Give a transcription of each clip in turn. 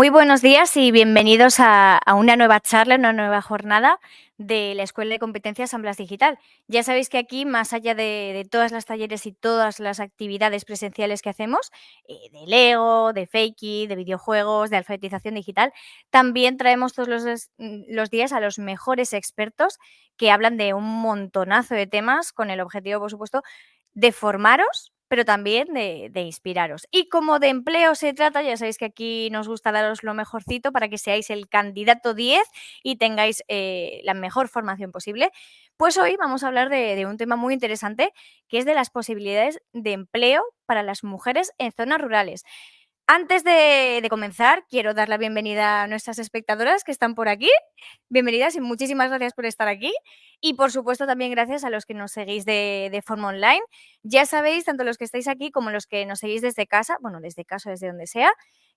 Muy buenos días y bienvenidos a una nueva charla, una nueva jornada de la Escuela de Competencias Amblas Digital. Ya sabéis que aquí, más allá de todas las talleres y todas las actividades presenciales que hacemos, de Lego, de Fakey, de videojuegos, de alfabetización digital, también traemos todos los días a los mejores expertos que hablan de un montonazo de temas con el objetivo, por supuesto, de formaros, pero también de inspiraros. Y como de empleo se trata, ya sabéis que aquí nos gusta daros lo mejorcito para que seáis el candidato 10 y tengáis la mejor formación posible. Pues hoy vamos a hablar de un tema muy interesante, que es de las posibilidades de empleo para las mujeres en zonas rurales. Antes de comenzar, quiero dar la bienvenida a nuestras espectadoras que están por aquí. Bienvenidas y muchísimas gracias por estar aquí. Y por supuesto también gracias a los que nos seguís de forma online. Ya sabéis, tanto los que estáis aquí como los que nos seguís desde casa, bueno, desde casa, desde donde sea,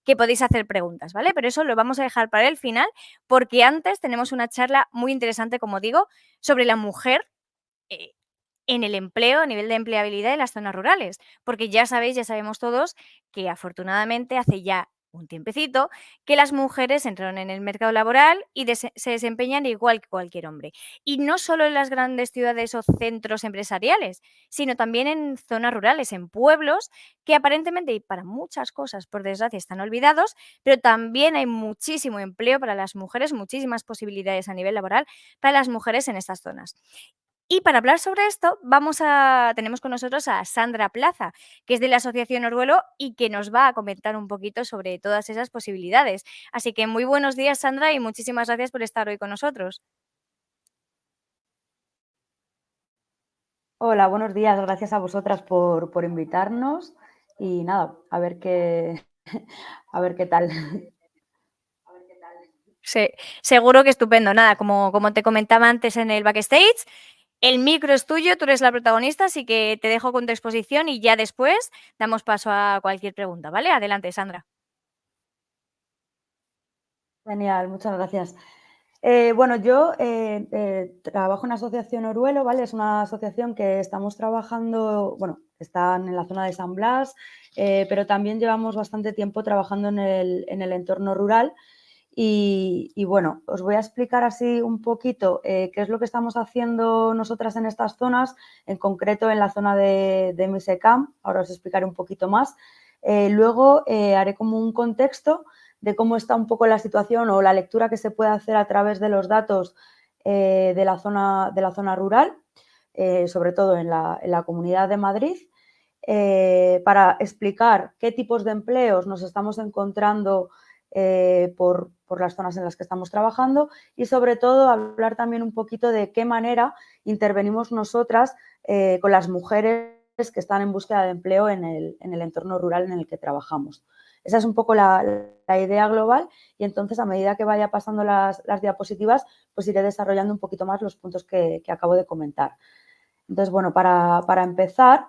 que podéis hacer preguntas, ¿vale? Pero eso lo vamos a dejar para el final, porque antes tenemos una charla muy interesante, como digo, sobre la mujer eh, en el empleo, a nivel de empleabilidad en las zonas rurales. Porque ya sabéis, ya sabemos todos que afortunadamente hace ya un tiempecito que las mujeres entraron en el mercado laboral y se desempeñan igual que cualquier hombre. Y no solo en las grandes ciudades o centros empresariales, sino también en zonas rurales, en pueblos que aparentemente y para muchas cosas, por desgracia, están olvidados, pero también hay muchísimo empleo para las mujeres, muchísimas posibilidades a nivel laboral para las mujeres en estas zonas. Y para hablar sobre esto, tenemos con nosotros a Sandra Plaza, que es de la Asociación Orbuelo y que nos va a comentar un poquito sobre todas esas posibilidades. Así que muy buenos días, Sandra, y muchísimas gracias por estar hoy con nosotros. Hola, buenos días. Gracias a vosotras por invitarnos y nada, a ver qué, a ver qué tal. Sí, seguro que estupendo. Nada, como te comentaba antes en el backstage, el micro es tuyo, tú eres la protagonista, así que te dejo con tu exposición y ya después damos paso a cualquier pregunta, ¿vale? Adelante, Sandra. Genial, muchas gracias. Bueno, yo trabajo en la Asociación Oruelo, ¿vale? Es una asociación que estamos trabajando, bueno, están en la zona de San Blas, pero también llevamos bastante tiempo trabajando en el entorno rural. Y bueno, os voy a explicar así un poquito qué es lo que estamos haciendo nosotras en estas zonas, en concreto en la zona de Misecam. Ahora os explicaré un poquito más. Luego haré como un contexto de cómo está un poco la situación o la lectura que se puede hacer a través de los datos de la zona rural, sobre todo en la Comunidad de Madrid, para explicar qué tipos de empleos nos estamos encontrando por las zonas en las que estamos trabajando y sobre todo hablar también un poquito de qué manera intervenimos nosotras con las mujeres que están en búsqueda de empleo en el entorno rural en el que trabajamos. Esa es un poco la idea global y entonces a medida que vaya pasando las diapositivas pues iré desarrollando un poquito más los puntos que acabo de comentar. Entonces, bueno, para empezar,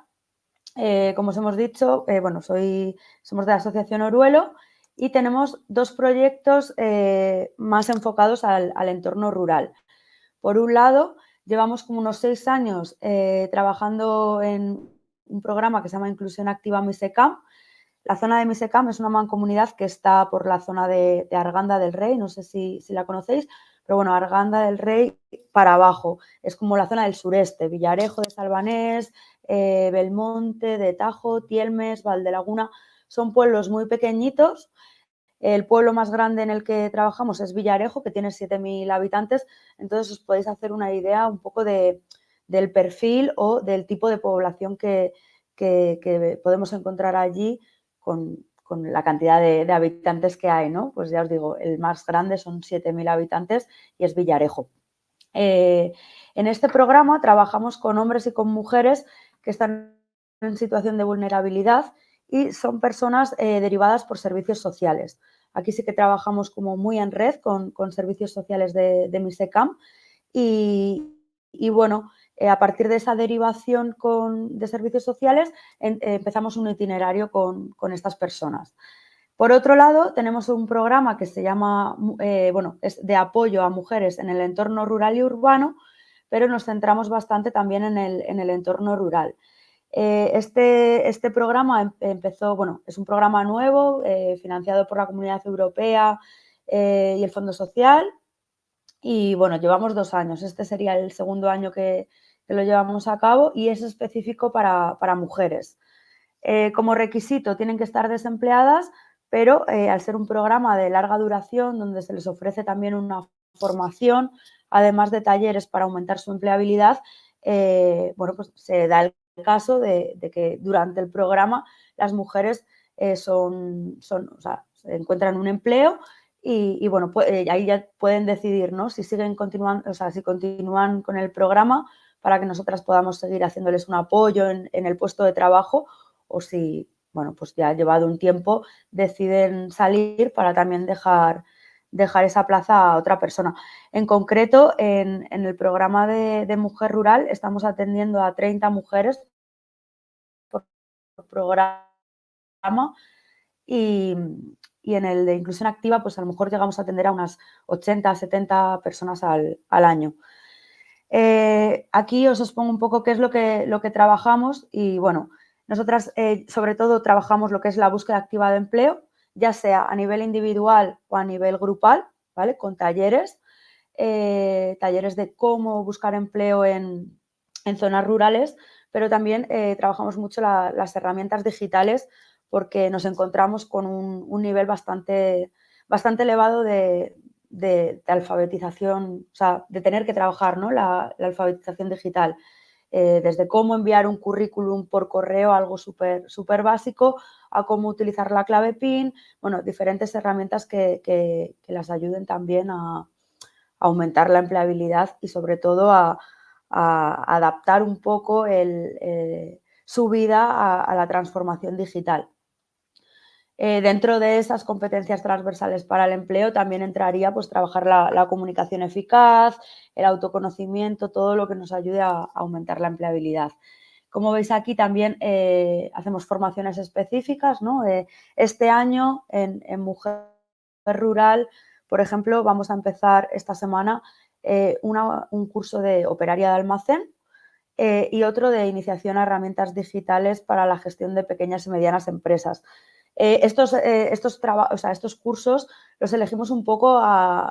como os hemos dicho, bueno, somos de la Asociación Oruelo y tenemos dos proyectos más enfocados al entorno rural. Por un lado, llevamos como unos 6 años trabajando en un programa que se llama Inclusión Activa Misecam. La zona de Misecam es una mancomunidad que está por la zona de Arganda del Rey, no sé si la conocéis, pero bueno, Arganda del Rey para abajo, es como la zona del sureste, Villarejo de Salvanés, Belmonte de Tajo, Tielmes, Valdelaguna, son pueblos muy pequeñitos. El pueblo más grande en el que trabajamos es Villarejo, que tiene 7.000 habitantes, entonces os podéis hacer una idea un poco del perfil o del tipo de población que podemos encontrar allí con la cantidad de habitantes que hay, ¿no? Pues ya os digo, el más grande son 7.000 habitantes y es Villarejo. En este programa trabajamos con hombres y con mujeres que están en situación de vulnerabilidad y son personas derivadas por servicios sociales. Aquí sí que trabajamos como muy en red con servicios sociales de Misecam y bueno, a partir de esa derivación de servicios sociales empezamos un itinerario con estas personas. Por otro lado, tenemos un programa que se llama, bueno, es de apoyo a mujeres en el entorno rural y urbano, pero nos centramos bastante también en el entorno rural. Este programa empezó, bueno, es un programa nuevo financiado por la Comunidad Europea y el Fondo Social y, bueno, llevamos 2 años. Este sería el segundo año que lo llevamos a cabo y es específico para mujeres. Como requisito tienen que estar desempleadas, pero al ser un programa de larga duración donde se les ofrece también una formación, además de talleres para aumentar su empleabilidad, bueno, pues se da el caso de que durante el programa las mujeres o sea, se encuentran un empleo y bueno, pues, ahí ya pueden decidir, ¿no? Si siguen continuando, o sea, si continúan con el programa para que nosotras podamos seguir haciéndoles un apoyo en el puesto de trabajo o si, bueno, pues ya llevado un tiempo deciden salir para también dejar esa plaza a otra persona. En concreto, en el programa de Mujer Rural estamos atendiendo a 30 mujeres por programa y, y en el de inclusión activa, pues a lo mejor llegamos a atender a unas 80, 70 personas al año. Aquí os expongo un poco qué es lo que trabajamos y, bueno, nosotras sobre todo trabajamos lo que es la búsqueda activa de empleo, ya sea a nivel individual o a nivel grupal, ¿vale? Con talleres, talleres de cómo buscar empleo en zonas rurales, pero también trabajamos mucho las herramientas digitales porque nos encontramos con un nivel bastante elevado de alfabetización, o sea, de tener que trabajar, ¿no? la alfabetización digital. Desde cómo enviar un currículum por correo, algo súper básico, a cómo utilizar la clave PIN, bueno, diferentes herramientas que las ayuden también a aumentar la empleabilidad y sobre todo a adaptar un poco su vida a la transformación digital. Dentro de esas competencias transversales para el empleo también entraría pues trabajar la comunicación eficaz, el autoconocimiento, todo lo que nos ayude a aumentar la empleabilidad. Como veis aquí también hacemos formaciones específicas, ¿no? Este año en Mujer Rural, por ejemplo, vamos a empezar esta semana un curso de operaria de almacén y otro de iniciación a herramientas digitales para la gestión de pequeñas y medianas empresas. Estos cursos los elegimos un poco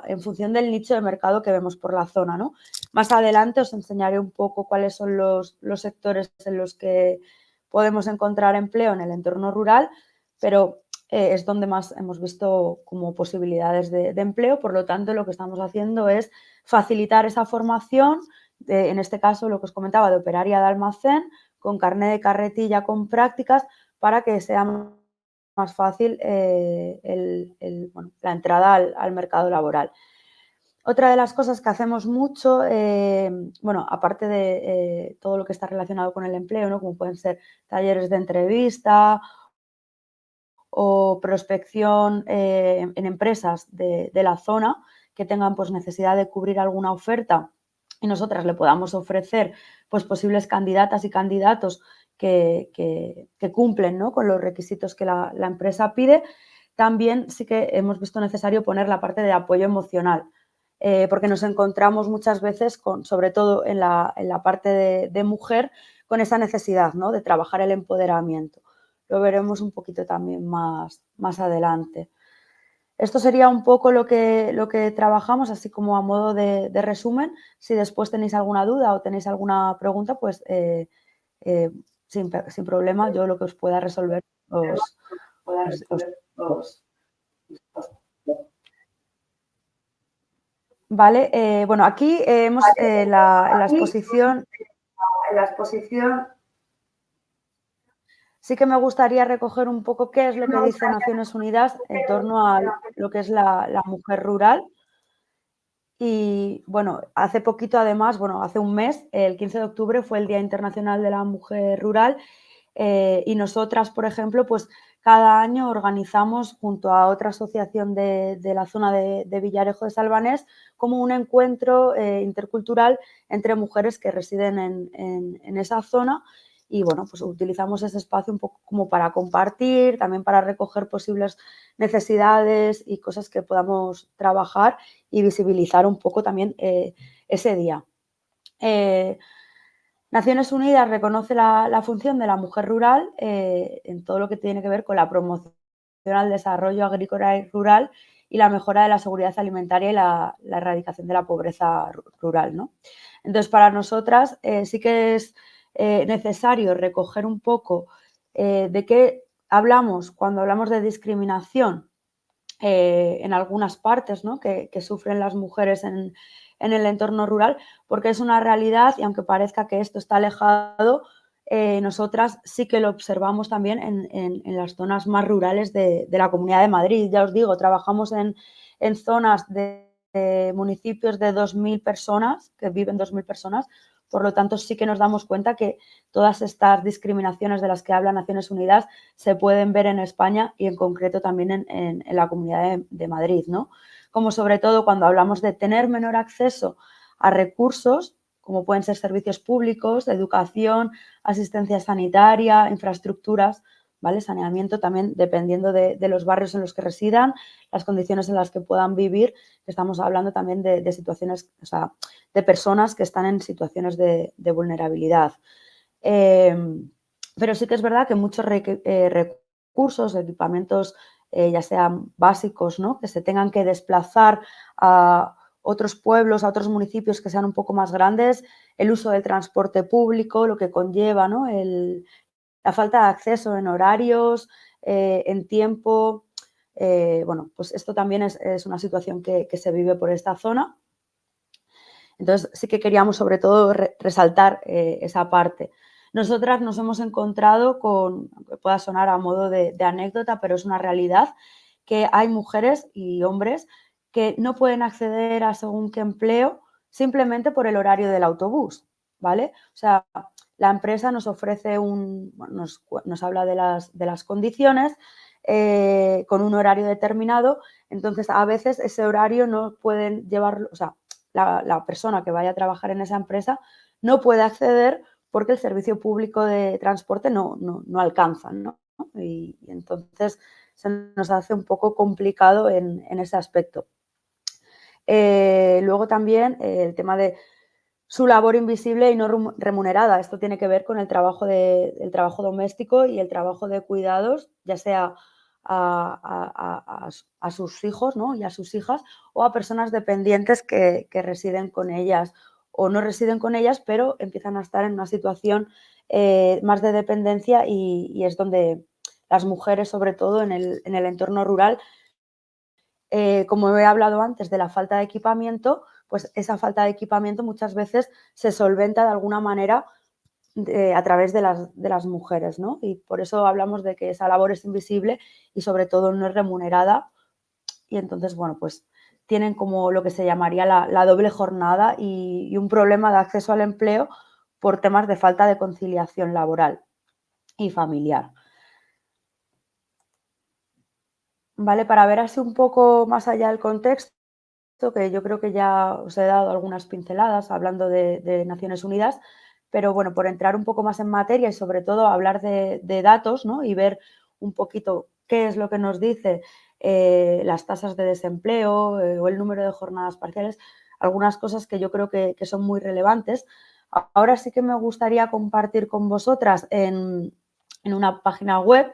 en función del nicho de mercado que vemos por la zona, ¿no? Más adelante os enseñaré un poco cuáles son los sectores en los que podemos encontrar empleo en el entorno rural, pero es donde más hemos visto como posibilidades de empleo. Por lo tanto, lo que estamos haciendo es facilitar esa formación, en este caso lo que os comentaba de operaria de almacén, con carné de carretilla, con prácticas, para que sea más fácil la entrada al mercado laboral. Otra de las cosas que hacemos mucho, bueno, aparte de todo lo que está relacionado con el empleo, ¿no? Como pueden ser talleres de entrevista o prospección en empresas de la zona que tengan pues, necesidad de cubrir alguna oferta y nosotras le podamos ofrecer pues, posibles candidatas y candidatos que cumplen, ¿no? Con los requisitos que la empresa pide. También sí que hemos visto necesario poner la parte de apoyo emocional, porque nos encontramos muchas veces, sobre todo en la parte de mujer, con esa necesidad, ¿no? De trabajar el empoderamiento. Lo veremos un poquito también más adelante. Esto sería un poco lo que trabajamos, así como a modo de resumen. Si después tenéis alguna duda o tenéis alguna pregunta, pues sin problema, yo lo que os pueda resolver os... Vale, bueno, aquí hemos en la exposición... Sí que me gustaría recoger un poco qué es lo que dice Naciones Unidas en torno a lo que es la mujer rural. Y bueno, hace poquito además, bueno, hace un mes, el 15 de octubre fue el Día Internacional de la Mujer Rural y nosotras, por ejemplo, pues cada año organizamos junto a otra asociación de la zona de Villarejo de Salvanés como un encuentro intercultural entre mujeres que residen en esa zona y bueno, pues utilizamos ese espacio un poco como para compartir, también para recoger posibles necesidades y cosas que podamos trabajar y visibilizar un poco también ese día. Naciones Unidas reconoce la función de la mujer rural en todo lo que tiene que ver con la promoción al desarrollo agrícola y rural y la mejora de la seguridad alimentaria y la erradicación de la pobreza rural, ¿no? Entonces, para nosotras sí que es necesario recoger un poco de qué hablamos cuando hablamos de discriminación en algunas partes, ¿no? que sufren las mujeres en el entorno rural, porque es una realidad y aunque parezca que esto está alejado, nosotras sí que lo observamos también en las zonas más rurales de la Comunidad de Madrid. Ya os digo, trabajamos en zonas de municipios de 2.000 personas, que viven 2.000 personas, por lo tanto sí que nos damos cuenta que todas estas discriminaciones de las que habla Naciones Unidas se pueden ver en España y en concreto también en la Comunidad de Madrid, ¿no? Como sobre todo cuando hablamos de tener menor acceso a recursos, como pueden ser servicios públicos, educación, asistencia sanitaria, infraestructuras, ¿vale? Saneamiento también dependiendo de los barrios en los que residan, las condiciones en las que puedan vivir. Estamos hablando también de situaciones, o sea, de personas que están en situaciones de vulnerabilidad. Pero sí que es verdad que muchos recursos, equipamientos, ya sean básicos, ¿no? Que se tengan que desplazar a otros pueblos, a otros municipios que sean un poco más grandes, el uso del transporte público, lo que conlleva, ¿no? La falta de acceso en horarios, en tiempo. Bueno, pues esto también es una situación que se vive por esta zona. Entonces sí que queríamos sobre todo resaltar esa parte. Nosotras nos hemos encontrado con, aunque pueda sonar a modo de anécdota, pero es una realidad, que hay mujeres y hombres que no pueden acceder a según qué empleo simplemente por el horario del autobús, ¿vale? O sea, la empresa nos ofrece nos habla de las condiciones con un horario determinado, entonces a veces ese horario no pueden llevarlo, o sea, la persona que vaya a trabajar en esa empresa no puede acceder porque el servicio público de transporte no alcanza, ¿no? Y entonces se nos hace un poco complicado en ese aspecto. Luego también el tema de su labor invisible y no remunerada. Esto tiene que ver con el trabajo doméstico y el trabajo de cuidados, ya sea a sus hijos, ¿no? Y a sus hijas o a personas dependientes que residen con ellas o no residen con ellas, pero empiezan a estar en una situación más de dependencia y es donde las mujeres, sobre todo en el entorno rural, como he hablado antes de la falta de equipamiento, pues esa falta de equipamiento muchas veces se solventa de alguna manera a través de las mujeres, ¿no? Y por eso hablamos de que esa labor es invisible y sobre todo no es remunerada y entonces, bueno, pues tienen como lo que se llamaría la doble jornada y un problema de acceso al empleo por temas de falta de conciliación laboral y familiar. ¿Vale? Para ver así un poco más allá del contexto, que yo creo que ya os he dado algunas pinceladas hablando de Naciones Unidas, pero bueno, por entrar un poco más en materia y sobre todo hablar de datos, ¿no? Y ver un poquito qué es lo que nos dice las tasas de desempleo o el número de jornadas parciales, algunas cosas que yo creo que son muy relevantes. Ahora sí que me gustaría compartir con vosotras en una página web,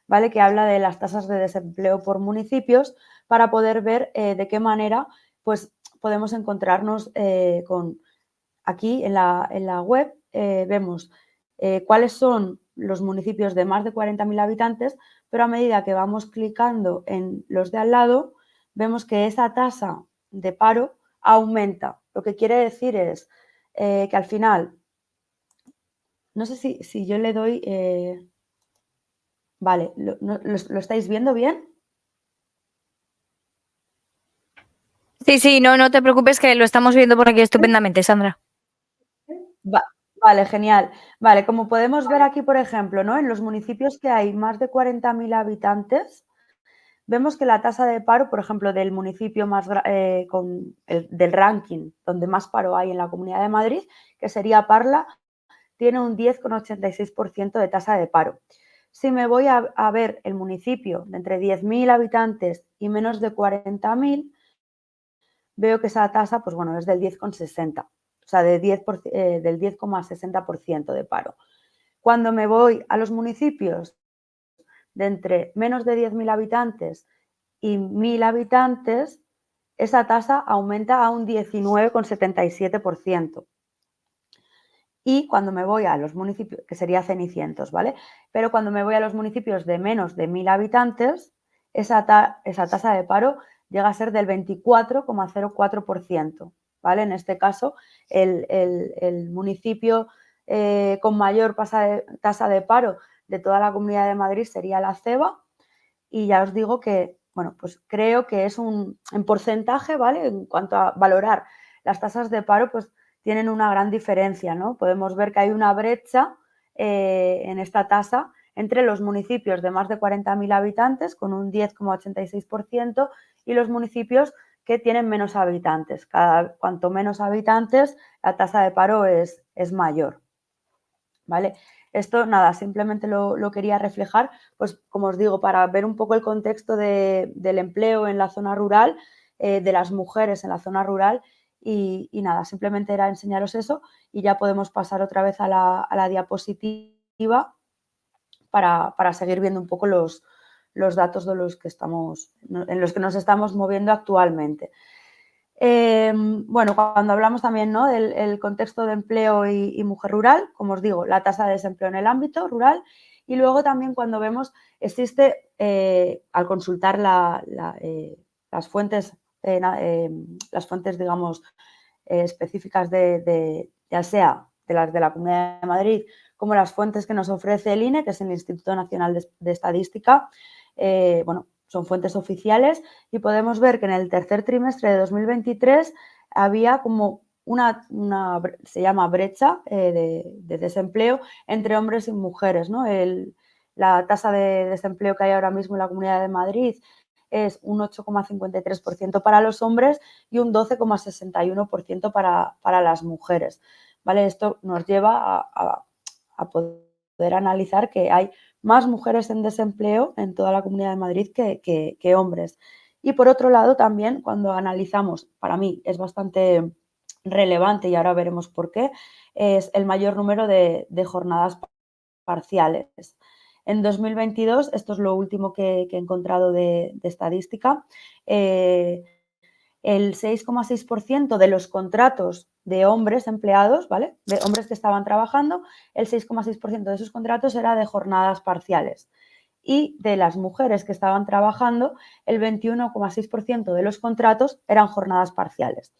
¿vale? Que habla de las tasas de desempleo por municipios para poder ver de qué manera pues podemos encontrarnos con aquí en la web vemos cuáles son los municipios de más de 40.000 habitantes, pero a medida que vamos clicando en los de al lado, vemos que esa tasa de paro aumenta. Lo que quiere decir es que al final, no sé si yo le doy, vale, ¿lo estáis viendo bien? Sí, sí, no te preocupes que lo estamos viendo por aquí estupendamente, Sandra. Va vale, genial. Vale, como podemos ver aquí, por ejemplo, ¿no? En los municipios que hay más de 40.000 habitantes, vemos que la tasa de paro, por ejemplo, del municipio del ranking donde más paro hay en la Comunidad de Madrid, que sería Parla, tiene un 10,86% de tasa de paro. Si me voy a ver el municipio de entre 10.000 habitantes y menos de 40.000, veo que esa tasa, pues bueno, es del 10,60. o sea, del 10,60% de paro. Cuando me voy a los municipios de entre menos de 10.000 habitantes y 1.000 habitantes, esa tasa aumenta a un 19,77%. Y cuando me voy a los municipios, que sería Cenicientos, ¿vale? Pero cuando me voy a los municipios de menos de 1.000 habitantes, esa tasa de paro llega a ser del 24,04%, ¿vale? En este caso, el municipio con mayor tasa de paro de toda la Comunidad de Madrid sería la Ceba, y ya os digo que, bueno, pues creo que es en porcentaje, ¿vale? En cuanto a valorar las tasas de paro, pues tienen una gran diferencia, ¿no? Podemos ver que hay una brecha en esta tasa entre los municipios de más de 40.000 habitantes, con un 10,86%, y los municipios que tienen menos habitantes. Cuanto menos habitantes, la tasa de paro es mayor, ¿vale? Esto, nada, simplemente lo quería reflejar, pues como os digo, para ver un poco el contexto del empleo en la zona rural, de las mujeres en la zona rural, y nada, simplemente era enseñaros eso, y ya podemos pasar otra vez a la diapositiva para seguir viendo un poco los datos en los que nos estamos moviendo actualmente. Bueno, cuando hablamos también, ¿no?, del contexto de empleo y mujer rural, como os digo, la tasa de desempleo en el ámbito rural, y luego también cuando vemos, existe, al consultar las fuentes, digamos, específicas ya sea de las de la Comunidad de Madrid, como las fuentes que nos ofrece el INE, que es el Instituto Nacional de Estadística, bueno, son fuentes oficiales, y podemos ver que en el tercer trimestre de 2023 había como se llama brecha de desempleo entre hombres y mujeres, ¿no? La tasa de desempleo que hay ahora mismo en la Comunidad de Madrid es un 8,53% para los hombres y un 12,61% para las mujeres, ¿vale? Esto nos lleva a poder analizar que hay más mujeres en desempleo en toda la Comunidad de Madrid que hombres. Y por otro lado, también cuando analizamos, para mí es bastante relevante, y ahora veremos por qué, es el mayor número de jornadas parciales. En 2022, esto es lo último que he encontrado de estadística, el 6,6% de los contratos de hombres empleados, ¿vale?, de hombres que estaban trabajando, el 6,6% de esos contratos era de jornadas parciales. Y de las mujeres que estaban trabajando, el 21,6% de los contratos eran jornadas parciales.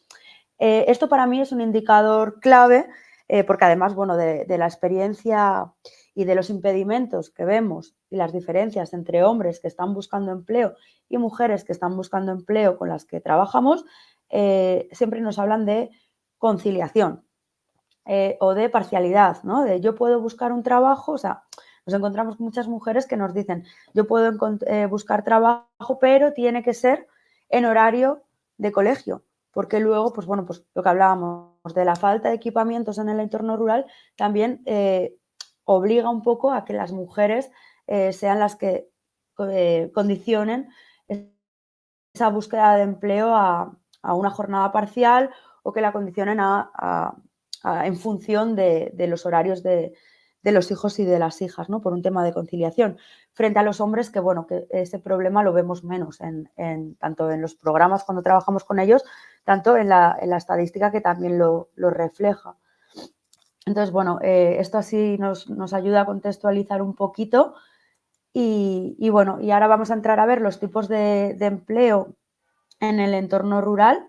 Esto para mí es un indicador clave, porque además, bueno, de la experiencia y de los impedimentos que vemos y las diferencias entre hombres que están buscando empleo y mujeres que están buscando empleo con las que trabajamos, siempre nos hablan de conciliación o de parcialidad, ¿no? De yo puedo buscar un trabajo, o sea, nos encontramos con muchas mujeres que nos dicen, yo puedo buscar trabajo, pero tiene que ser en horario de colegio, porque luego, pues bueno, pues lo que hablábamos de la falta de equipamientos en el entorno rural también obliga un poco a que las mujeres sean las que condicionen esa búsqueda de empleo a una jornada parcial, o que la condicionen en función de los horarios de los hijos y de las hijas, ¿no?, por un tema de conciliación, frente a los hombres que, bueno, que ese problema lo vemos menos tanto en los programas cuando trabajamos con ellos, tanto en la estadística, que también lo refleja. Entonces, bueno, esto así nos ayuda a contextualizar un poquito, y bueno, y ahora vamos a entrar a ver los tipos de empleo en el entorno rural.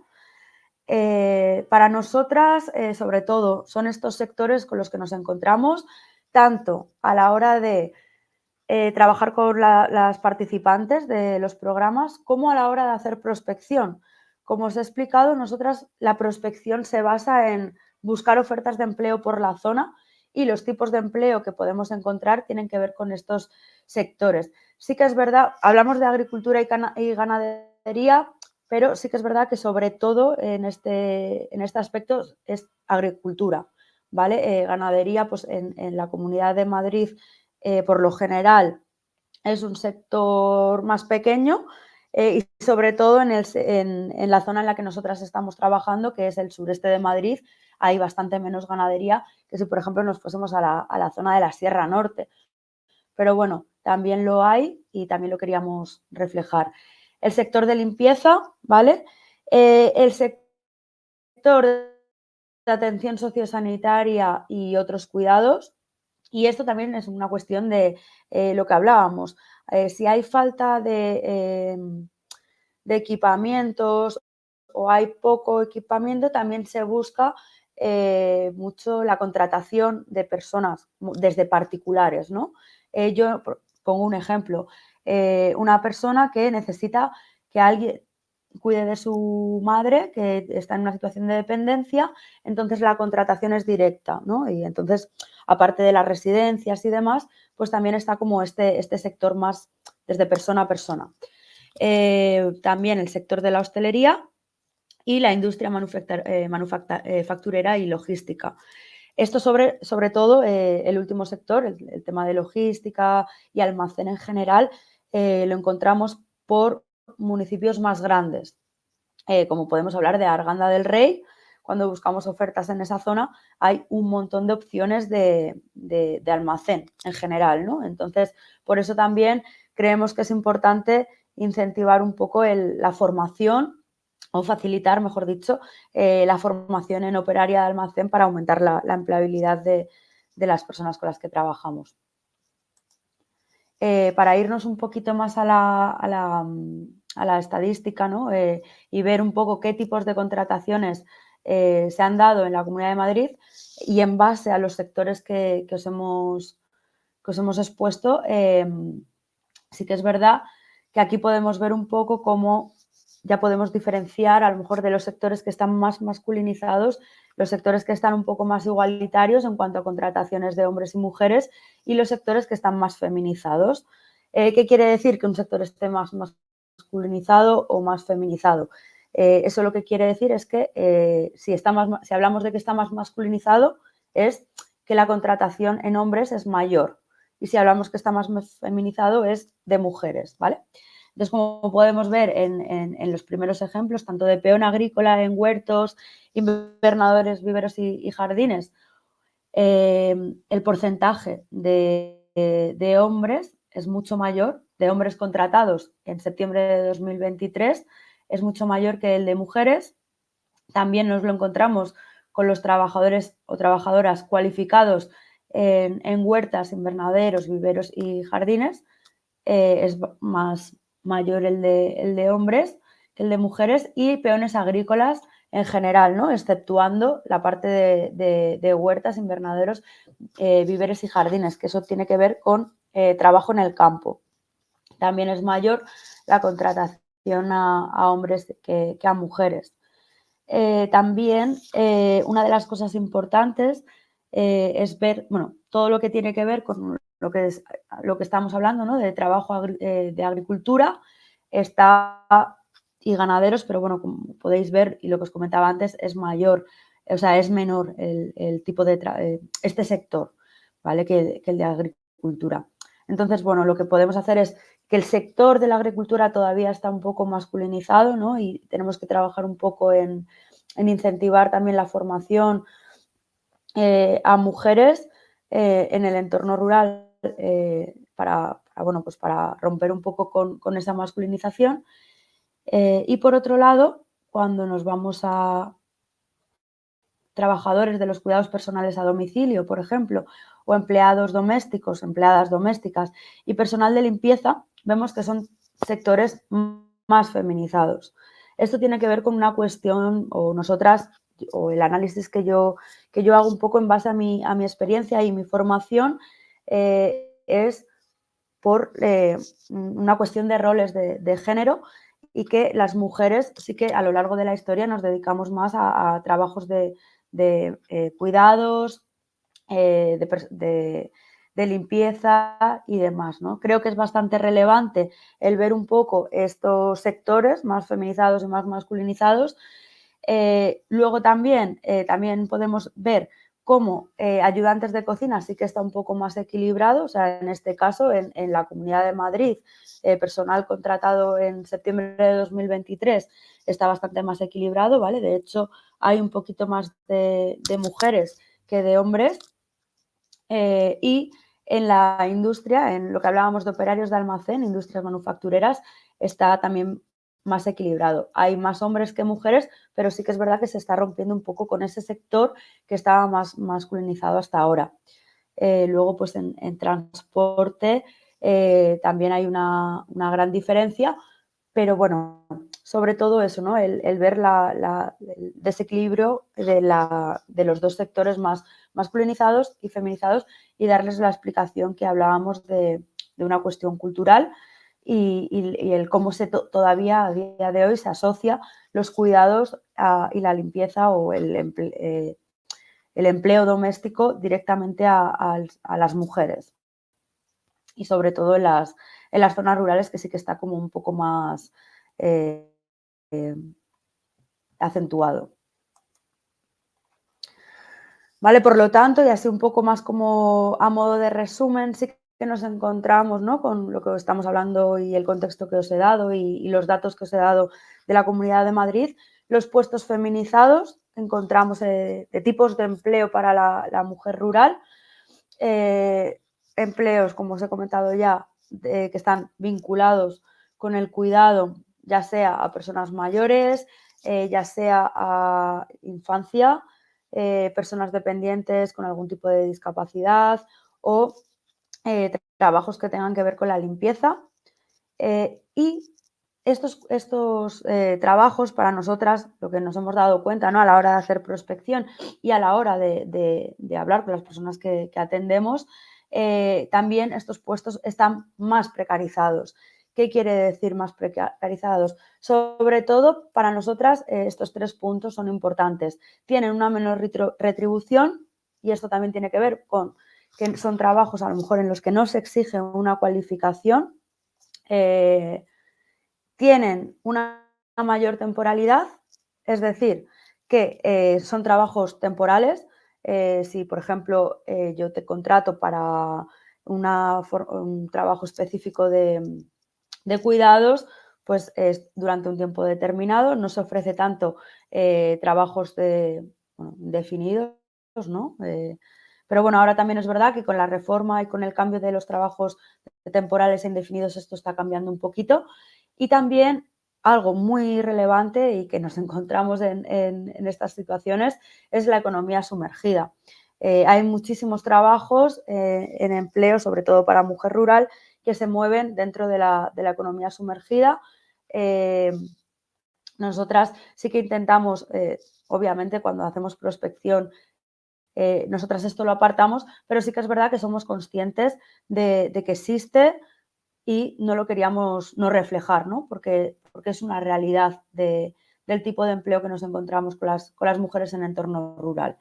Para nosotras, sobre todo, son estos sectores con los que nos encontramos, tanto a la hora de trabajar con las participantes de los programas, como a la hora de hacer prospección. Como os he explicado, nosotras la prospección se basa en buscar ofertas de empleo por la zona, y los tipos de empleo que podemos encontrar tienen que ver con estos sectores. Sí que es verdad, hablamos de agricultura y ganadería, pero sí que es verdad que sobre todo en este aspecto es agricultura, ¿vale? Ganadería, pues en la Comunidad de Madrid, por lo general, es un sector más pequeño, y sobre todo en la zona en la que nosotras estamos trabajando, que es el sureste de Madrid. hay bastante menos ganadería que si, por ejemplo, nos fuésemos a la zona de la Sierra Norte. Pero bueno, también lo hay y también lo queríamos reflejar. El sector de limpieza, ¿vale? El sector de atención sociosanitaria y otros cuidados. Y esto también es una cuestión de lo que hablábamos. Si hay falta de equipamientos o hay poco equipamiento, también se busca mucho la contratación de personas desde particulares, ¿no? Yo pongo un ejemplo, una persona que necesita que alguien cuide de su madre, que está en una situación de dependencia, entonces la contratación es directa, ¿no? Y entonces, aparte de las residencias y demás, pues también está como este sector más desde persona a persona. También el sector de la hostelería y la industria manufacturera y logística. Esto sobre todo, el último sector, el tema de logística y almacén en general, lo encontramos por municipios más grandes, como podemos hablar de Arganda del Rey. Cuando buscamos ofertas en esa zona hay un montón de opciones de almacén en general, ¿no? Entonces, por eso también creemos que es importante incentivar un poco la formación o facilitar, mejor dicho, la formación en operaria de almacén para aumentar la empleabilidad de las personas con las que trabajamos. Para irnos un poquito más a la estadística, ¿no? Y ver un poco qué tipos de contrataciones se han dado en la Comunidad de Madrid y en base a los sectores que os hemos expuesto, sí que es verdad que aquí podemos ver un poco cómo ya podemos diferenciar a lo mejor de los sectores que están más masculinizados, los sectores que están un poco más igualitarios en cuanto a contrataciones de hombres y mujeres y los sectores que están más feminizados. ¿Qué quiere decir que un sector esté más masculinizado o más feminizado? Eso lo que quiere decir es que si hablamos de que está más masculinizado es que la contratación en hombres es mayor y si hablamos que está más feminizado es de mujeres, ¿vale? Entonces, como podemos ver en los primeros ejemplos, tanto de peón agrícola en huertos, invernadores, viveros y jardines, el porcentaje de hombres es mucho mayor, de hombres contratados en septiembre de 2023 es mucho mayor que el de mujeres. También nos lo encontramos con los trabajadores o trabajadoras cualificados en huertas, invernaderos, viveros y jardines. Es más mayor el de hombres que el de mujeres y peones agrícolas en general, ¿no? Exceptuando la parte de huertas, invernaderos, viveres y jardines, que eso tiene que ver con trabajo en el campo. También es mayor la contratación a hombres que a mujeres. También una de las cosas importantes es ver, bueno, todo lo que tiene que ver con lo que estamos hablando, ¿no? De trabajo de agricultura y ganaderos, pero bueno, como podéis ver y lo que os comentaba antes, es mayor, o sea, es menor el tipo de este sector, ¿vale? Que el de agricultura. Entonces, bueno, lo que podemos hacer es que el sector de la agricultura todavía está un poco masculinizado, ¿no? Y tenemos que trabajar un poco en incentivar también la formación a mujeres en el entorno rural para romper un poco con esa masculinización. Y por otro lado, cuando nos vamos a trabajadores de los cuidados personales a domicilio, por ejemplo, o empleados domésticos, empleadas domésticas y personal de limpieza, vemos que son sectores más feminizados. Esto tiene que ver con una cuestión, o el análisis que yo hago un poco en base a mi experiencia y mi formación, es por una cuestión de roles de género y que las mujeres sí que a lo largo de la historia nos dedicamos más a trabajos de cuidados, de limpieza y demás, ¿no? Creo que es bastante relevante el ver un poco estos sectores más feminizados y más masculinizados. Luego también podemos ver como ayudantes de cocina sí que está un poco más equilibrado, o sea, en este caso, en la Comunidad de Madrid, personal contratado en septiembre de 2023 está bastante más equilibrado, ¿vale? De hecho, hay un poquito más de mujeres que de hombres. Y en la industria, en lo que hablábamos de operarios de almacén, industrias manufactureras, está también más equilibrado. Hay más hombres que mujeres, pero sí que es verdad que se está rompiendo un poco con ese sector que estaba más masculinizado hasta ahora. Luego, pues en transporte también hay una gran diferencia, pero bueno, sobre todo eso, ¿no? El ver el desequilibrio de los dos sectores más masculinizados y feminizados y darles la explicación que hablábamos de una cuestión cultural y el cómo todavía a día de hoy se asocia los cuidados y la limpieza o el empleo doméstico directamente a las mujeres. Y sobre todo en las zonas rurales, que sí que está como un poco más acentuado. Vale, por lo tanto, y así un poco más como a modo de resumen, sí que nos encontramos, ¿no?, con lo que estamos hablando y el contexto que os he dado y los datos que os he dado de la Comunidad de Madrid. Los puestos feminizados, encontramos de tipos de empleo para la mujer rural, empleos, como os he comentado ya, que están vinculados con el cuidado, ya sea a personas mayores, ya sea a infancia, personas dependientes con algún tipo de discapacidad o trabajos que tengan que ver con la limpieza. Y estos trabajos para nosotras, lo que nos hemos dado cuenta, ¿no?, a la hora de hacer prospección y a la hora de hablar con las personas que atendemos, también estos puestos están más precarizados. ¿Qué quiere decir más precarizados? Sobre todo, para nosotras, estos 3 puntos son importantes. Tienen una menor retribución y esto también tiene que ver con que son trabajos a lo mejor en los que no se exige una cualificación. Tienen una mayor temporalidad, es decir, que son trabajos temporales. Si, por ejemplo, yo te contrato para un trabajo específico de cuidados, pues es durante un tiempo determinado, no se ofrece tanto trabajos definidos, ¿no? Pero bueno, ahora también es verdad que con la reforma y con el cambio de los trabajos temporales e indefinidos esto está cambiando un poquito. Y también algo muy relevante y que nos encontramos en estas situaciones es la economía sumergida. Hay muchísimos trabajos en empleo, sobre todo para mujer rural, que se mueven dentro de la economía sumergida. Nosotras sí que intentamos, obviamente, cuando hacemos prospección, nosotras esto lo apartamos, pero sí que es verdad que somos conscientes de que existe y no lo queríamos no reflejar, ¿no? Porque es una realidad del tipo de empleo que nos encontramos con las mujeres en el entorno rural.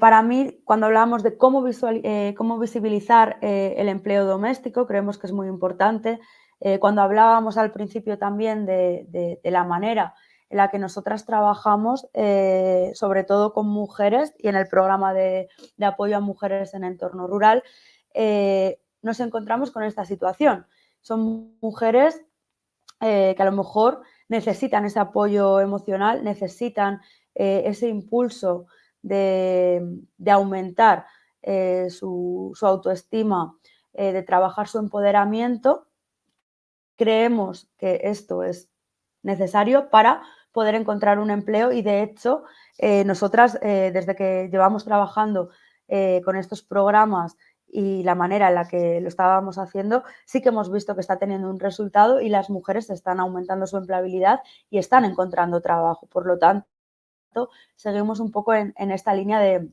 Para mí, cuando hablamos de cómo visibilizar el empleo doméstico, creemos que es muy importante. Cuando hablábamos al principio también de la manera en la que nosotras trabajamos, sobre todo con mujeres y en el programa de apoyo a mujeres en entorno rural, nos encontramos con esta situación. Son mujeres que a lo mejor necesitan ese apoyo emocional, necesitan ese impulso de aumentar su autoestima, de trabajar su empoderamiento. Creemos que esto es necesario para poder encontrar un empleo y, de hecho, nosotras, desde que llevamos trabajando con estos programas y la manera en la que lo estábamos haciendo, sí que hemos visto que está teniendo un resultado y las mujeres están aumentando su empleabilidad y están encontrando trabajo. Por lo tanto, seguimos un poco en esta línea de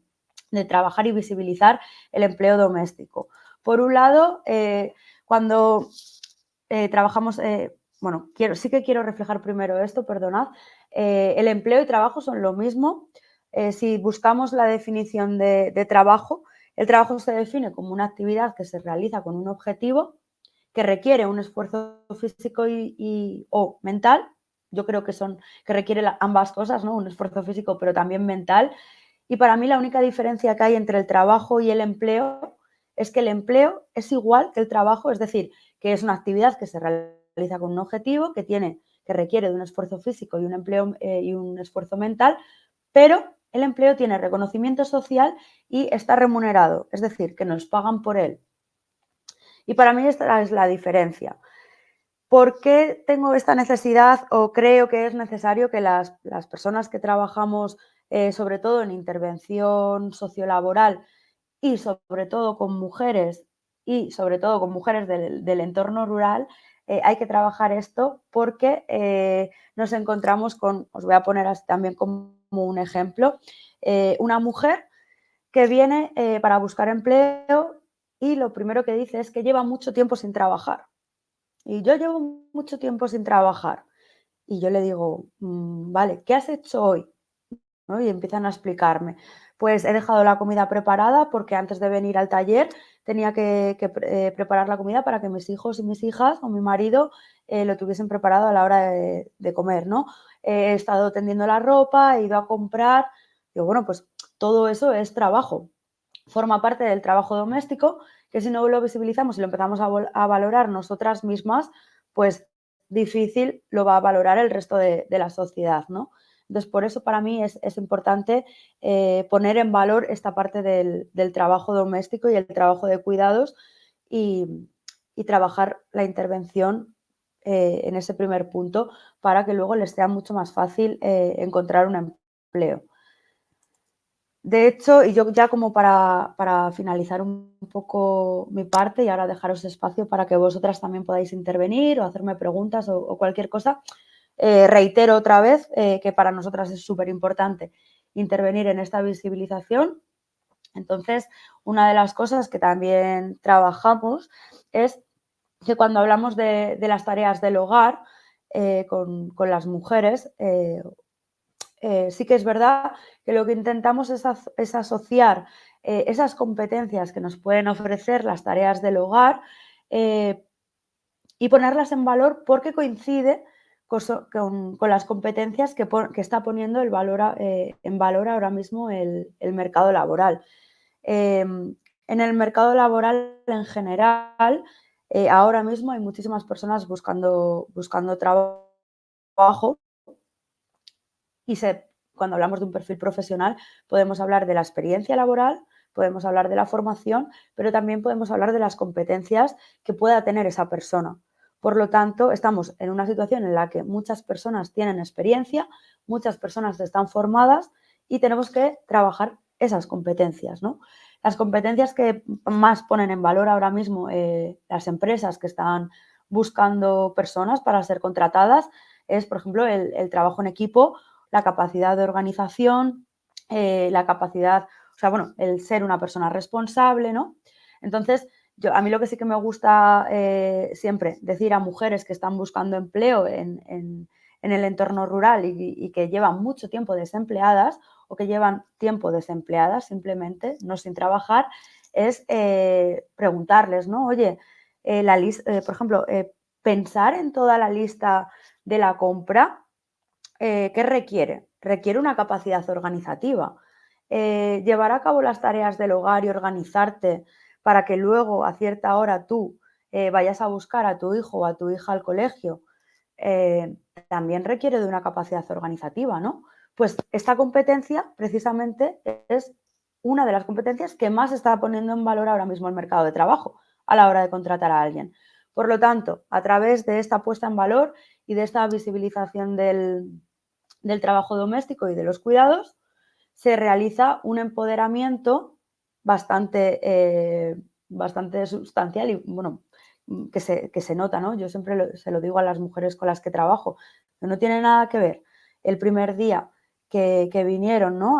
trabajar y visibilizar el empleo doméstico. Por un lado, cuando trabajamos, bueno, sí que quiero reflejar primero esto, perdonad. El empleo y trabajo son lo mismo. Si buscamos la definición de trabajo, el trabajo se define como una actividad que se realiza con un objetivo que requiere un esfuerzo físico o mental yo creo que requiere ambas cosas, ¿no? Un esfuerzo físico, pero también mental. Y para mí la única diferencia que hay entre el trabajo y el empleo es que el empleo es igual que el trabajo, es decir, que es una actividad que se realiza con un objetivo, que requiere de un esfuerzo físico y un empleo y un esfuerzo mental, pero el empleo tiene reconocimiento social y está remunerado, es decir, que nos pagan por él. Y para mí esta es la diferencia. ¿Por qué tengo esta necesidad o creo que es necesario que las personas que trabajamos, sobre todo en intervención sociolaboral y sobre todo con mujeres del entorno rural, hay que trabajar esto porque nos encontramos con, os voy a poner así también como un ejemplo, una mujer que viene para buscar empleo y lo primero que dice es que lleva mucho tiempo sin trabajar. Y yo llevo mucho tiempo sin trabajar. Y yo le digo, vale, ¿qué has hecho hoy? ¿No? Y empiezan a explicarme. Pues he dejado la comida preparada porque antes de venir al taller tenía que preparar la comida para que mis hijos y mis hijas o mi marido lo tuviesen preparado a la hora de comer, ¿no? He estado tendiendo la ropa, he ido a comprar. Digo, bueno, pues todo eso es trabajo. Forma parte del trabajo doméstico, que si no lo visibilizamos y lo empezamos a valorar nosotras mismas, pues difícil lo va a valorar el resto de la sociedad, ¿no? Entonces, por eso para mí es importante poner en valor esta parte del trabajo doméstico y el trabajo de cuidados y trabajar la intervención en ese primer punto para que luego les sea mucho más fácil encontrar un empleo. De hecho, y yo ya como para finalizar un poco mi parte y ahora dejaros espacio para que vosotras también podáis intervenir o hacerme preguntas o cualquier cosa, reitero otra vez que para nosotras es súper importante intervenir en esta visibilización. Entonces, una de las cosas que también trabajamos es que cuando hablamos de las tareas del hogar con las mujeres, sí que es verdad que lo que intentamos es asociar esas competencias que nos pueden ofrecer las tareas del hogar y ponerlas en valor porque coincide con las competencias que está poniendo en valor ahora mismo el mercado laboral. En el mercado laboral en general, ahora mismo hay muchísimas personas buscando trabajo y cuando hablamos de un perfil profesional podemos hablar de la experiencia laboral, podemos hablar de la formación, pero también podemos hablar de las competencias que pueda tener esa persona. Por lo tanto, estamos en una situación en la que muchas personas tienen experiencia, muchas personas están formadas y tenemos que trabajar esas competencias, ¿no? Las competencias que más ponen en valor ahora mismo las empresas que están buscando personas para ser contratadas es, por ejemplo, el trabajo en equipo, la capacidad de organización, la capacidad, o sea, bueno, el ser una persona responsable, ¿no? Entonces, a mí lo que sí que me gusta siempre decir a mujeres que están buscando empleo en el entorno rural y que llevan mucho tiempo desempleadas o que llevan tiempo desempleadas simplemente, no sin trabajar, es preguntarles, ¿no? Oye, por ejemplo, pensar en toda la lista de la compra, ¿qué requiere? Requiere una capacidad organizativa. Llevar a cabo las tareas del hogar y organizarte para que luego a cierta hora tú vayas a buscar a tu hijo o a tu hija al colegio, también requiere de una capacidad organizativa, ¿no? Pues esta competencia precisamente es una de las competencias que más está poniendo en valor ahora mismo el mercado de trabajo a la hora de contratar a alguien. Por lo tanto, a través de esta puesta en valor y de esta visibilización del trabajo doméstico y de los cuidados, se realiza un empoderamiento bastante sustancial y, bueno, que se nota, ¿no? Yo siempre se lo digo a las mujeres con las que trabajo, que no tiene nada que ver el primer día que vinieron, ¿no?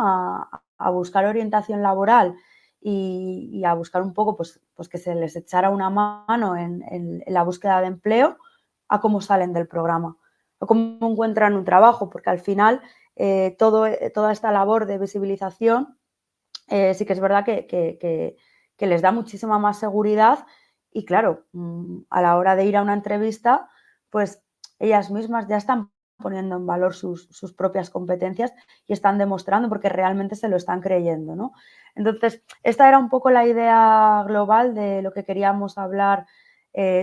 a buscar orientación laboral y a buscar un poco, pues que se les echara una mano en la búsqueda de empleo, a cómo salen del programa, a cómo encuentran un trabajo, porque al final toda esta labor de visibilización sí que es verdad que les da muchísima más seguridad y claro, a la hora de ir a una entrevista, pues ellas mismas ya están poniendo en valor sus propias competencias y están demostrando porque realmente se lo están creyendo, ¿no? Entonces, esta era un poco la idea global de lo que queríamos hablar,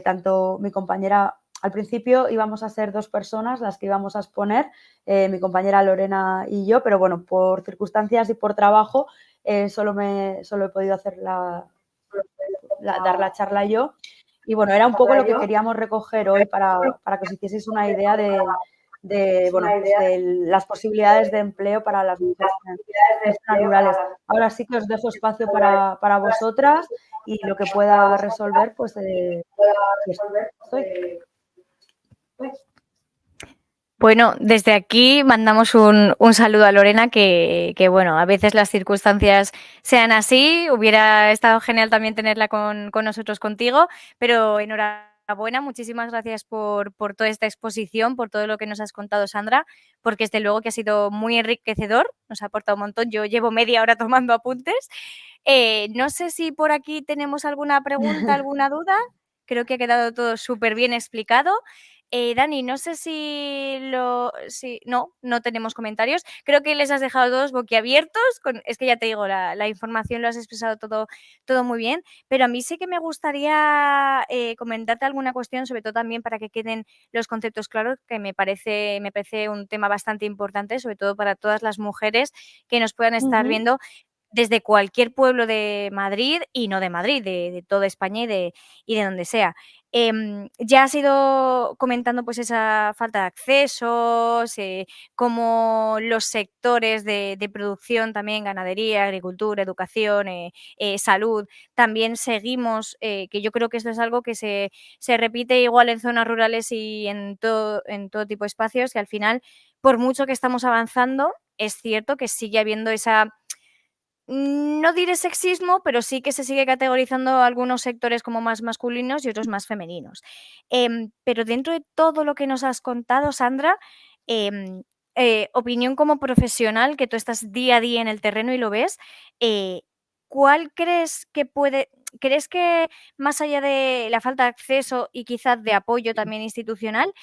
tanto mi compañera, al principio íbamos a ser 2 personas las que íbamos a exponer, mi compañera Lorena y yo, pero bueno, por circunstancias y por trabajo, solo he podido hacer dar la charla yo. Y bueno, era un poco lo que queríamos recoger hoy para que os hicieseis una idea bueno, pues de las posibilidades de empleo para las mujeres en zonas rurales. Ahora sí que os dejo espacio para vosotras y lo que pueda resolver, pues estoy. Bueno, desde aquí mandamos un saludo a Lorena, que, bueno, a veces las circunstancias sean así. Hubiera estado genial también tenerla con nosotros, contigo, pero enhorabuena, muchísimas gracias por toda esta exposición, por todo lo que nos has contado, Sandra, porque desde luego que ha sido muy enriquecedor, nos ha aportado un montón. Yo llevo media hora tomando apuntes. No sé si por aquí tenemos alguna pregunta, alguna duda. Creo que ha quedado todo súper bien explicado. Dani, no sé si no tenemos comentarios. Creo que les has dejado todos boquiabiertos. Es que ya te digo, la información lo has expresado todo muy bien, pero a mí sí que me gustaría comentarte alguna cuestión, sobre todo también para que queden los conceptos claros, que me parece un tema bastante importante, sobre todo para todas las mujeres que nos puedan estar viendo desde cualquier pueblo de Madrid y no de Madrid, de toda España y de donde sea. Ya has ido comentando pues esa falta de accesos, cómo los sectores de producción también, ganadería, agricultura, educación, salud, también seguimos, que yo creo que esto es algo que se repite igual en zonas rurales y en todo tipo de espacios, que al final, por mucho que estamos avanzando, es cierto que sigue habiendo esa, no diré sexismo, pero sí que se sigue categorizando algunos sectores como más masculinos y otros más femeninos. Pero dentro de todo lo que nos has contado, Sandra, em, opinión como profesional, que tú estás día a día en el terreno y lo ves, ¿cuál crees que más allá de la falta de acceso y quizás de apoyo también institucional,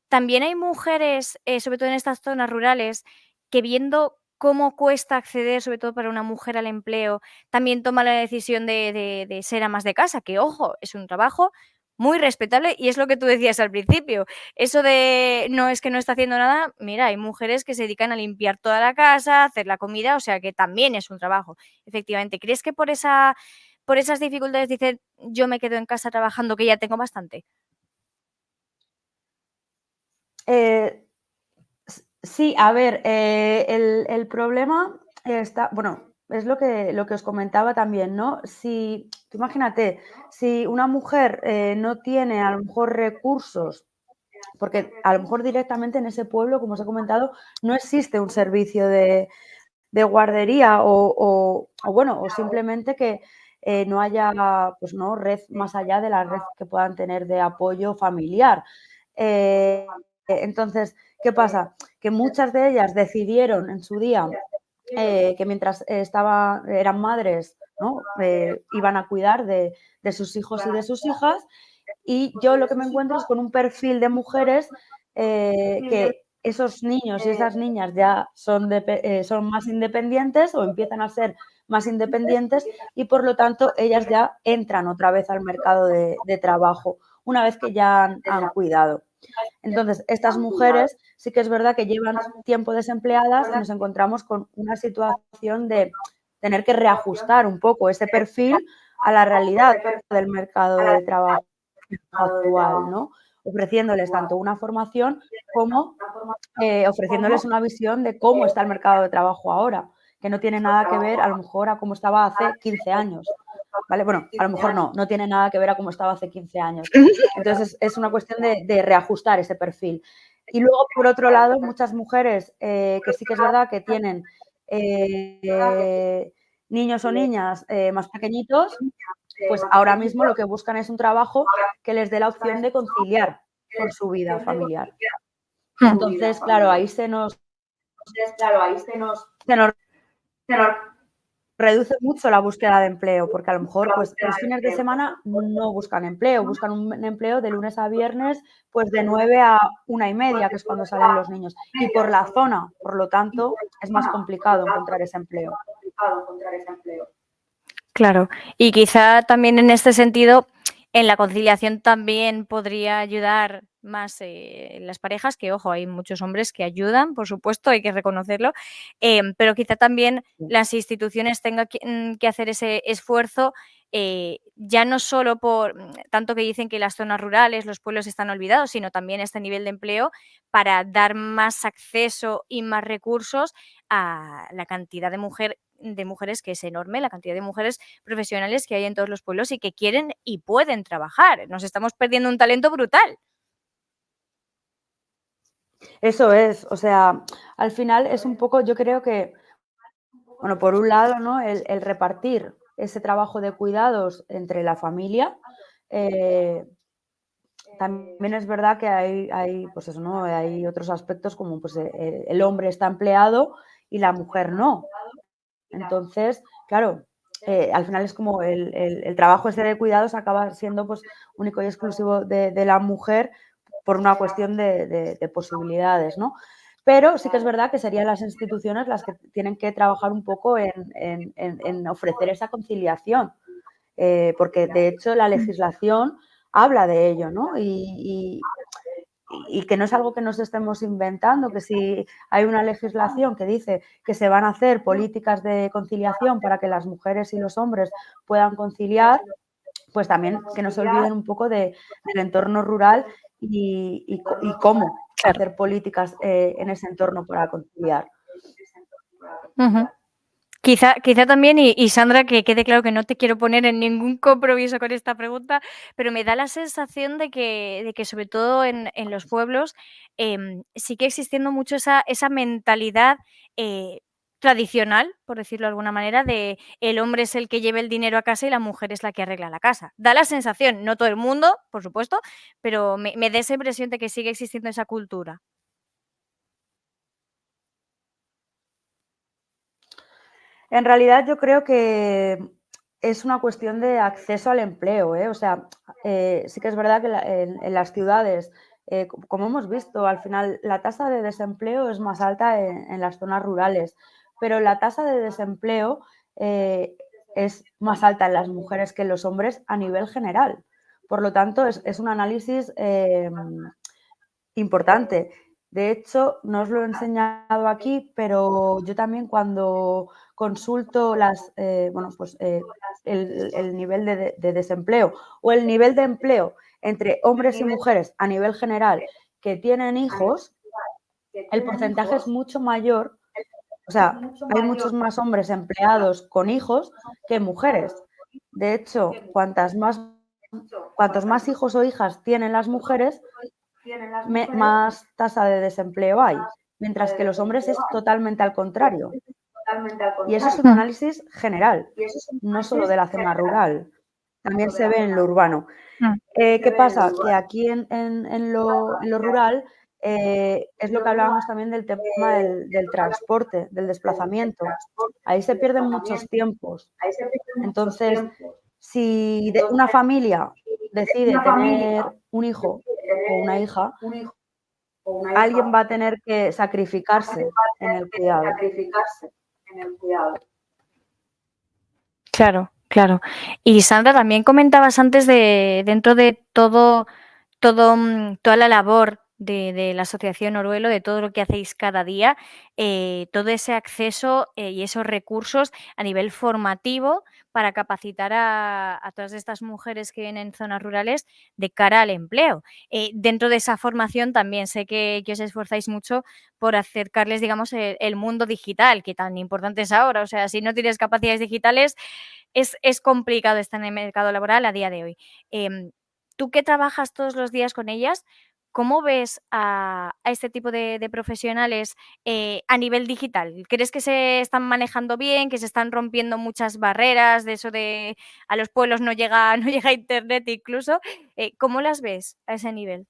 también hay mujeres, sobre todo en estas zonas rurales, que viendo cómo cuesta acceder, sobre todo para una mujer, al empleo, también toma la decisión de ser amas de casa, que ojo, es un trabajo muy respetable y es lo que tú decías al principio. Eso de no es que no está haciendo nada, mira, hay mujeres que se dedican a limpiar toda la casa, a hacer la comida, o sea que también es un trabajo, efectivamente. ¿Crees que por esas dificultades dicen yo me quedo en casa trabajando, que ya tengo bastante? Sí, a ver, el problema está, bueno, es lo que os comentaba también, ¿no? Si, tú imagínate, si una mujer no tiene a lo mejor recursos, porque a lo mejor directamente en ese pueblo, como os he comentado, no existe un servicio de guardería o simplemente que no haya, pues no, red más allá de la red que puedan tener de apoyo familiar. Entonces, ¿qué pasa? Que muchas de ellas decidieron en su día que mientras eran madres, ¿no? Iban a cuidar de sus hijos y de sus hijas, y yo lo que me encuentro es con un perfil de mujeres que esos niños y esas niñas ya son más independientes o empiezan a ser más independientes y por lo tanto ellas ya entran otra vez al mercado de trabajo una vez que ya han cuidado. Entonces, estas mujeres sí que es verdad que llevan tiempo desempleadas y nos encontramos con una situación de tener que reajustar un poco ese perfil a la realidad del mercado de trabajo actual, ¿no? Ofreciéndoles tanto una formación como ofreciéndoles una visión de cómo está el mercado de trabajo ahora, que no tiene nada que ver a lo mejor a cómo estaba hace 15 años. ¿Vale? Bueno, a lo mejor no tiene nada que ver a cómo estaba hace 15 años. Entonces, es una cuestión de reajustar ese perfil. Y luego, por otro lado, muchas mujeres que sí que es verdad que tienen niños o niñas más pequeñitos, pues ahora mismo lo que buscan es un trabajo que les dé la opción de conciliar con su vida familiar. Entonces, claro, ahí se nos reduce mucho la búsqueda de empleo, porque a lo mejor, pues, los fines de semana no buscan empleo, buscan un empleo de lunes a viernes, pues, de 9 a 1:30, que es cuando salen los niños. Y por la zona, por lo tanto, es más complicado encontrar ese empleo. Claro, y quizá también en este sentido, en la conciliación también podría ayudar más, las parejas, que ojo, hay muchos hombres que ayudan, por supuesto, hay que reconocerlo, pero quizá también Sí. las instituciones tengan que hacer ese esfuerzo, ya no solo por tanto que dicen que las zonas rurales, los pueblos están olvidados, sino también este nivel de empleo para dar más acceso y más recursos a la cantidad de mujeres que es enorme, la cantidad de mujeres profesionales que hay en todos los pueblos y que quieren y pueden trabajar. Nos estamos perdiendo un talento brutal. Eso es, o sea, al final es un poco, yo creo que, bueno, por un lado, ¿no? El repartir ese trabajo de cuidados entre la familia, eh, también es verdad que hay, pues eso, ¿no? Hay otros aspectos como, pues, el hombre está empleado y la mujer no. Entonces, claro, al final es como el trabajo ese de cuidados acaba siendo, pues, único y exclusivo de la mujer por una cuestión de posibilidades, ¿no? Pero sí que es verdad que serían las instituciones las que tienen que trabajar un poco en ofrecer esa conciliación, porque de hecho la Mm. legislación habla de ello, ¿no? Y que no es algo que nos estemos inventando, que si hay una legislación que dice que se van a hacer políticas de conciliación para que las mujeres y los hombres puedan conciliar, pues también que no se olviden un poco del entorno rural y cómo Claro. hacer políticas en ese entorno para conciliar. Ujú. Quizá también, y Sandra, que quede claro que no te quiero poner en ningún compromiso con esta pregunta, pero me da la sensación de que sobre todo en los pueblos, sigue existiendo mucho esa mentalidad, eh, tradicional, por decirlo de alguna manera, de el hombre es el que lleva el dinero a casa y la mujer es la que arregla la casa. Da la sensación, no todo el mundo, por supuesto, pero me da esa impresión de que sigue existiendo esa cultura. En realidad yo creo que es una cuestión de acceso al empleo, ¿eh? O sea, sí que es verdad que en las ciudades, como hemos visto, al final la tasa de desempleo es más alta en las zonas rurales, pero la tasa de desempleo eh, es más alta en las mujeres que en los hombres a nivel general. Por lo tanto, es un análisis importante. De hecho, no os lo he enseñado aquí, pero yo también cuando consulto bueno, pues, el nivel de desempleo o el nivel de empleo entre hombres y mujeres a nivel general que tienen hijos, el porcentaje es mucho mayor, o sea, hay muchos más hombres empleados con hijos que mujeres. De hecho, cuantos más hijos o hijas tienen las mujeres, más tasa de desempleo hay, mientras que los hombres es totalmente al contrario. Y eso es un Mm, análisis general, no solo de la zona rural, también se ve en lo urbano. mm. ¿Qué pasa? Que aquí en lo rural es lo que hablábamos también del tema del transporte, del desplazamiento. Ahí se pierden muchos tiempos. Entonces, si una familia decide tener un hijo o una hija, alguien va a tener que sacrificarse en el cuidado. Claro, claro. Y Sandra, también comentabas antes de dentro de toda la labor de la Asociación Oruelo, de todo lo que hacéis cada día, todo ese acceso, y esos recursos a nivel formativo para capacitar a todas estas mujeres que vienen en zonas rurales de cara al empleo. Dentro de esa formación también sé que os esforzáis mucho por acercarles, digamos, el mundo digital, que tan importante es ahora. O sea, si no tienes capacidades digitales, es complicado estar en el mercado laboral a día de hoy. Tú que trabajas todos los días con ellas, ¿cómo ves a este tipo de profesionales, a nivel digital? ¿Crees que se están manejando bien, que se están rompiendo muchas barreras de eso de a los pueblos no llega no llega Internet incluso? ¿Cómo las ves a ese nivel?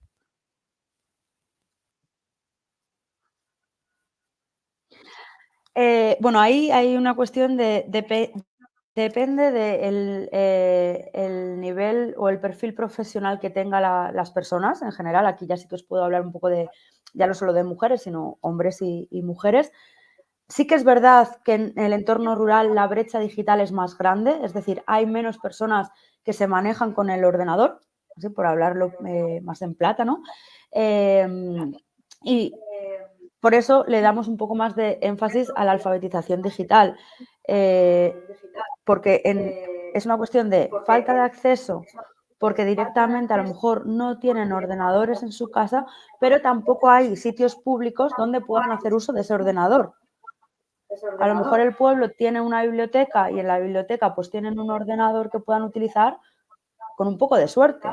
Bueno, ahí hay una cuestión depende del el nivel o el perfil profesional que tengan las personas en general. Aquí ya sí que os puedo hablar un poco ya no solo de mujeres, sino hombres y mujeres. Sí que es verdad que en el entorno rural la brecha digital es más grande, es decir, hay menos personas que se manejan con el ordenador, así por hablarlo más en plata, ¿no? Y por eso le damos un poco más de énfasis a la alfabetización digital, porque es una cuestión de falta de acceso, porque directamente a lo mejor no tienen ordenadores en su casa, pero tampoco hay sitios públicos donde puedan hacer uso de ese ordenador. A lo mejor el pueblo tiene una biblioteca y en la biblioteca pues tienen un ordenador que puedan utilizar con un poco de suerte,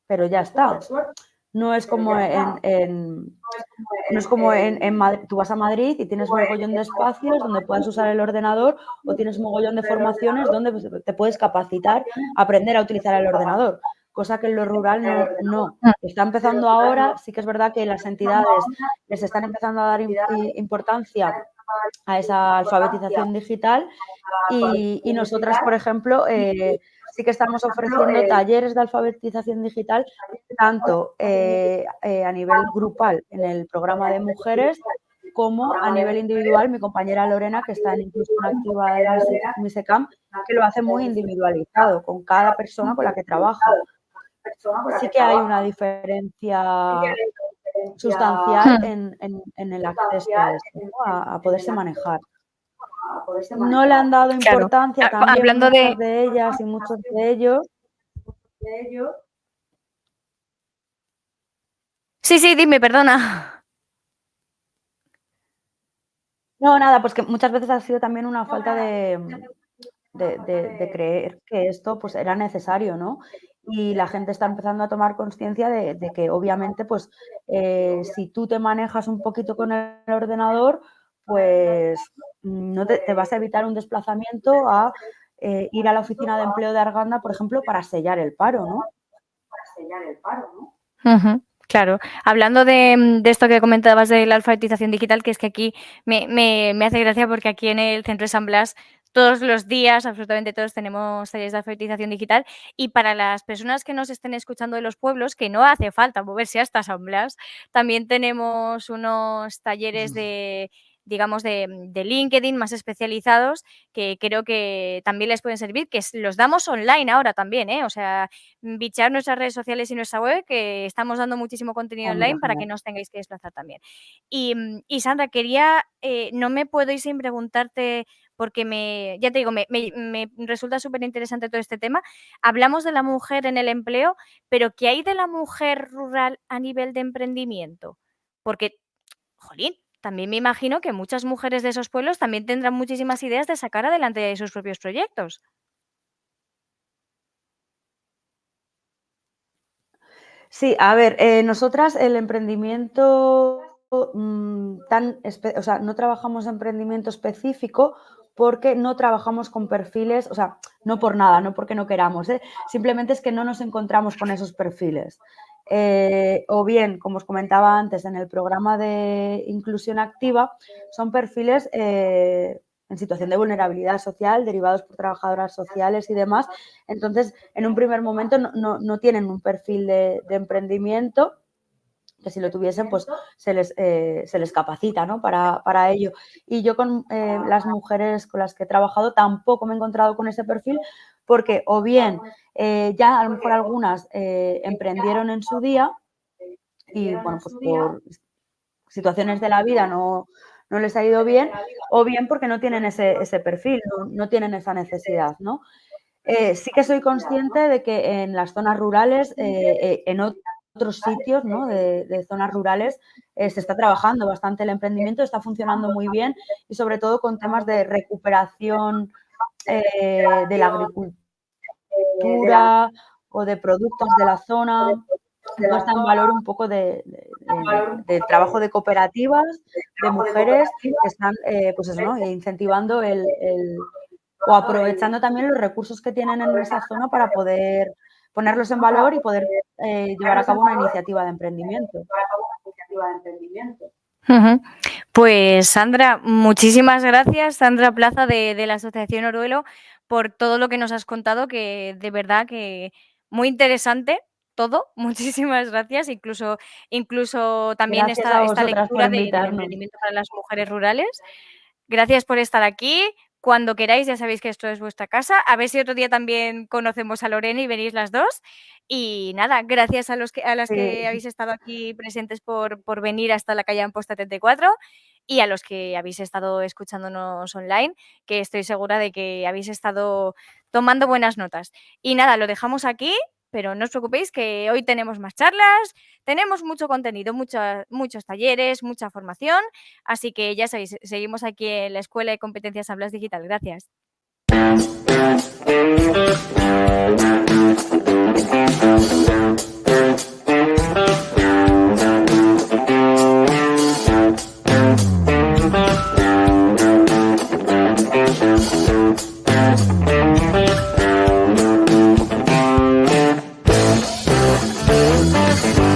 pero ya está. No es como no es como en Madrid, tú vas a Madrid y tienes mogollón de espacios donde puedas usar el ordenador o tienes mogollón de formaciones donde pues, te puedes capacitar a aprender a utilizar el ordenador, cosa que en lo rural no. Está empezando ahora, sí que es verdad que las entidades les están empezando a dar importancia a esa alfabetización digital y nosotras, por ejemplo, sí que estamos ofreciendo talleres de alfabetización digital tanto a nivel grupal en el programa de mujeres como a nivel individual. Mi compañera Lorena, que está en Inclusión Activa de MISECAM, que lo hace muy individualizado con cada persona con la que trabaja. Sí que hay una diferencia sustancial Hmm. en el acceso a esto, ¿no? A poderse manejar. No le han dado Claro. importancia también Hablando muchas de... de ellas y muchos de ellos. Sí, sí, dime, perdona. No, nada, pues que muchas veces ha sido también una falta de creer que esto pues era necesario, ¿no? Y la gente está empezando a tomar conciencia de que obviamente pues si tú te manejas un poquito con el ordenador, pues no te vas a evitar un desplazamiento a ir a la oficina de empleo de Arganda, por ejemplo, para sellar el paro, ¿no? Ujú, claro. Hablando de esto que comentabas de la alfabetización digital, que es que aquí me hace gracia porque aquí en el centro de San Blas todos los días, absolutamente todos, tenemos talleres de alfabetización digital y para las personas que nos estén escuchando de los pueblos, que no hace falta moverse hasta San Blas, también tenemos unos talleres de, digamos, de LinkedIn más especializados que creo que también les pueden servir, que los damos online ahora también, ¿eh? O sea, bichear nuestras redes sociales y nuestra web, que estamos dando muchísimo contenido Ah, mira, online para que genial. no os tengáis que desplazar también. Y Sandra, quería, no me puedo ir sin preguntarte, porque ya te digo, me resulta súper interesante todo este tema. Hablamos de la mujer en el empleo, pero ¿qué hay de la mujer rural a nivel de emprendimiento? Porque, jolín, también me imagino que muchas mujeres de esos pueblos también tendrán muchísimas ideas de sacar adelante sus propios proyectos. Sí, a ver, nosotras el emprendimiento o sea, no trabajamos emprendimiento específico porque no trabajamos con perfiles, o sea, no por nada, no porque no queramos, simplemente es que no nos encontramos con esos perfiles. O bien, como os comentaba antes, en el programa de inclusión activa, son perfiles en situación de vulnerabilidad social, derivados por trabajadoras sociales y demás. Entonces, en un primer momento no tienen un perfil de emprendimiento, que si lo tuviesen, pues se les capacita, ¿no? Para ello. Y yo con las mujeres con las que he trabajado tampoco me he encontrado con ese perfil porque o bien ya a lo mejor algunas emprendieron en su día y, bueno, pues por situaciones de la vida no les ha ido bien, o bien porque no tienen ese perfil, no tienen esa necesidad, ¿no? Sí que soy consciente de que en las zonas rurales, en otros sitios, ¿no? de zonas rurales, se está trabajando bastante el emprendimiento, está funcionando muy bien y sobre todo con temas de recuperación de la agricultura o de productos de la zona, puesta en valor un poco del trabajo de cooperativas, de mujeres que están, pues eso, ¿no? Incentivando o aprovechando también los recursos que tienen en esa zona para poder ponerlos en valor y poder llevar a cabo una iniciativa de emprendimiento. Ujú. Pues Sandra, muchísimas gracias, Sandra Plaza de la Asociación Oruelo, por todo lo que nos has contado, que de verdad que muy interesante todo. Muchísimas gracias. Incluso también Gracias a esta vosotras por lectura del invitarnos. emprendimiento para las mujeres rurales. Gracias por estar aquí. Cuando queráis, ya sabéis que esto es vuestra casa. A ver si otro día también conocemos a Lorena y venís las dos. Y nada, gracias a las que Sí, habéis estado aquí presentes por venir hasta la calle Amposta 34 y a los que habéis estado escuchándonos online, que estoy segura de que habéis estado tomando buenas notas. Y nada, lo dejamos aquí, pero no os preocupéis que hoy tenemos más charlas, tenemos mucho contenido, muchos talleres, mucha formación. Así que ya sabéis, seguimos aquí en la Escuela de Competencias Hablas Digital. Gracias.